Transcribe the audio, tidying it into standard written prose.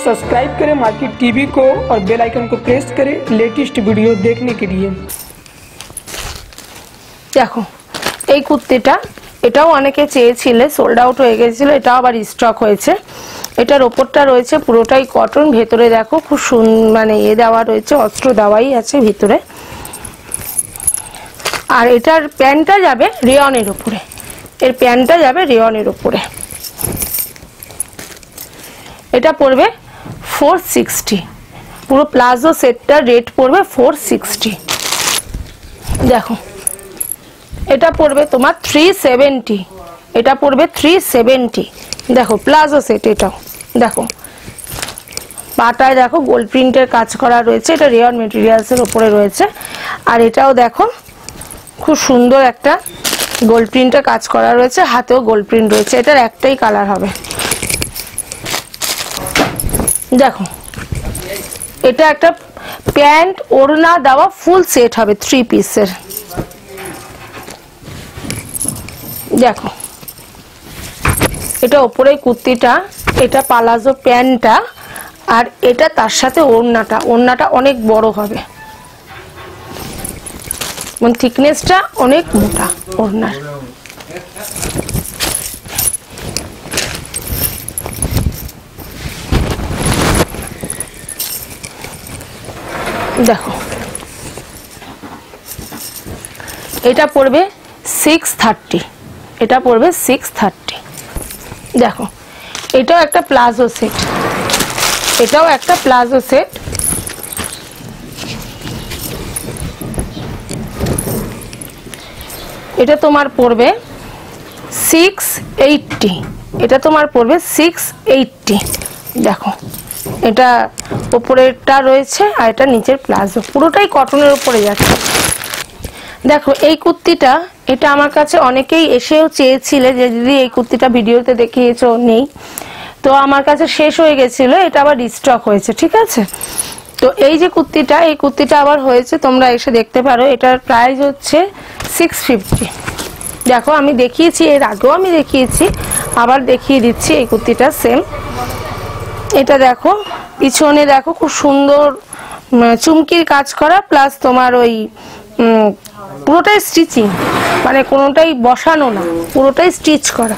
Subscribe करें market TV को और बेल आइकन को प्रेस करें लेटेस्ट वीडियो देखने के लिए। देखो এই কুর্তিটা এটাও অনেকে চেয়েছিলে, সোল্ড আউট হয়ে গিয়েছিল, এটাও আবার স্টক হয়েছে। এটার উপরটা রয়েছে পুরোটাই কটন, ভেতরে দেখো খুব মানে দেওয়া রয়েছে, অস্ত্র দেওয়াই আছে ভিতরে। আর এটার প্যান্টটা যাবে রেয়নের উপরে, এর প্যান্টটা যাবে রেয়নের উপরে। এটা পড়বে 460, পুরো প্লাজো সেটটার রেট পড়বে 460। দেখো এটা পড়বে তোমার 370, এটা পড়বে 370। দেখো প্লাজো সেট, এটাও দেখো পাটায় দেখো গোল্ড প্রিন্টের কাজ করা রয়েছে, এটা রেয়ন মেটেরিয়ালসের উপরে রয়েছে। আর এটাও দেখো খুব সুন্দর একটা গোল্ড প্রিন্টের কাজ করা রয়েছে, হাতেও গোল্ড প্রিন্ট রয়েছে। এটার একটাই কালার হবে। দেখো এটা একটা প্যান্ট ওড়না দেওয়া ফুল সেট হবে 3 পিসের। দেখো এটা উপরে কুর্তিটা, এটা পালাজো প্যান্টটা, আর এটা তার সাথে ওড়নাটা অনেক বড় হবে, মানে থিকনেসটা অনেক মোটা ওড়নার। দেখো এটা পড়বে 630, এটা পড়বে 630। দেখো এটাও একটা প্লাজো সেট, এটাও একটা প্লাজো সেট। এটা তোমার পড়বে 680, এটা তোমার পড়বে 680। দেখো এটা উপরেরটা রয়েছে আর এটা নিচের প্লাজো, পুরোটাই কটনের উপরে যাচ্ছে। দেখো এই কুর্তিটা, এটা আমার কাছে অনেকেই এসেও চেয়েছিলে যে দিদি এই কুর্তিটা ভিডিওতে দেখিয়েছো, নেই তো আমার কাছে শেষ হয়ে গেছিল, এটা আবার রিস্টক হয়েছে, ঠিক আছে। তো এই যে কুর্তিটা, এই কুর্তিটা আবার হয়েছে, তোমরা এসে দেখতে পারো। এটার প্রাইস হচ্ছে 650। দেখো আমি দেখিয়েছি, এর আগেও আমি দেখিয়েছি, আবার দেখিয়ে দিচ্ছি এই কুর্তিটা সেম। এটা দেখো পিছনে দেখো খুব সুন্দর চুমকির কাজ করা, প্লাস তোমার ওই পুরোটাই স্টিচিং, মানে কোনোটাই বসানো না, পুরোটাই স্টিচ করা।